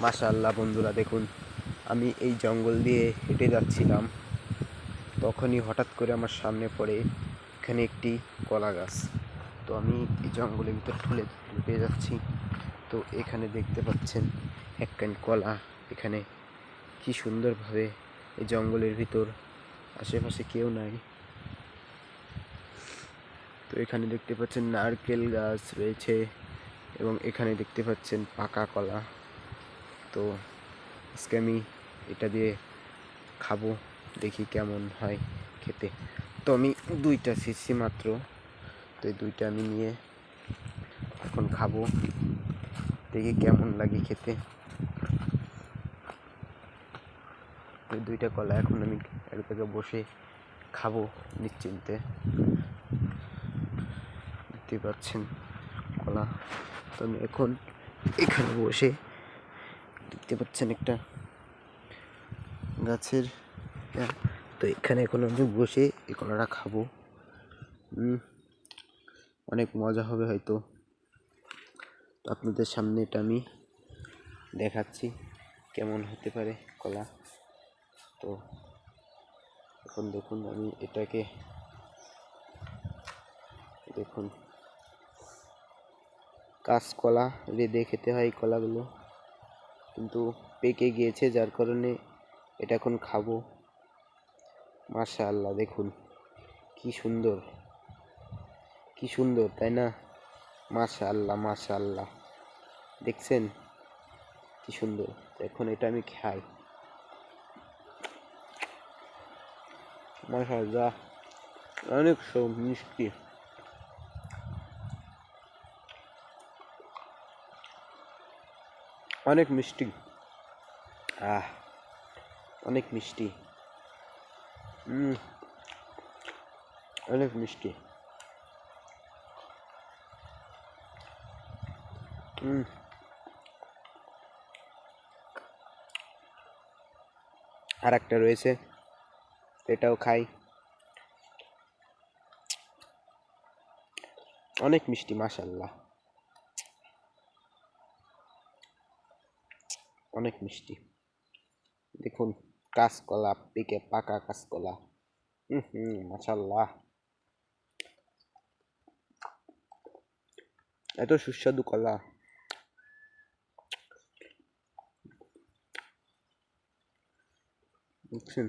মাশাআল্লাহ বন্ধুরা দেখুন, আমি এই জঙ্গল দিয়ে হেঁটে যাচ্ছিলাম, তখনই হঠাৎ করে আমার সামনে পড়ে এখানে একটি কলা গাছ। তো আমি এই জঙ্গলের ভিতর ঢুকে যাচ্ছি। তো এখানে দেখতে পাচ্ছেন একখান কলা। এখানে কি সুন্দরভাবে এই জঙ্গলের ভিতর, আশেপাশে কেউ নাই। তো এখানে দেখতে পাচ্ছেন নারকেল গাছ রয়েছে এবং এখানে দেখতে পাচ্ছেন পাকা কলা। তো আজকে আমি এটা দিয়ে খাবো, দেখি কেমন হয় খেতে। তো আমি দুইটা ছিঁড়ছি মাত্র, তো এই দুইটা আমি নিয়ে এখন খাবো, দেখি কেমন লাগে খেতে। এই দুইটা কলা এখন আমি এক জায়গায় বসে খাবো নিশ্চিন্তে। দেখতে পাচ্ছেন কলা। তো আমি এখন এখানে বসে, দেখতে পাচ্ছেন একটা গাছের, তো এখানে এখন আমি বসে এই কলাটা খাবো। অনেক মজা হবে হয়তো। আপনাদের সামনে এটা আমি দেখাচ্ছি কেমন হতে পারে কলা। তো এখন দেখুন, আমি এটাকে দেখুন, কাঁচকলা রেঁধে খেতে হয় এই কলাগুলো, কিন্তু পেকে গিয়েছে যার কারণে এটা এখন খাবো। মাশাআল্লাহ দেখুন কি সুন্দর, কি সুন্দর, তাই না? মাশাআল্লাহ মাশাআল্লাহ, দেখছেন কি সুন্দর। এখন এটা আমি খাই। মাশাআল্লাহ, অনেক মিষ্টি, অনেক মিষ্টি। অনেক মিষ্টি, অনেক মিষ্টি। আর একটা রয়েছে, এটাও খাই। অনেক মিষ্টি, মাশাআল্লাহ, অনেক মিষ্টি। দেখুন কাঁচকলা, পেকে পাকা কাঁচকলা। মাশাআল্লাহ, এত সুস্বাদু কলা। দেখছেন?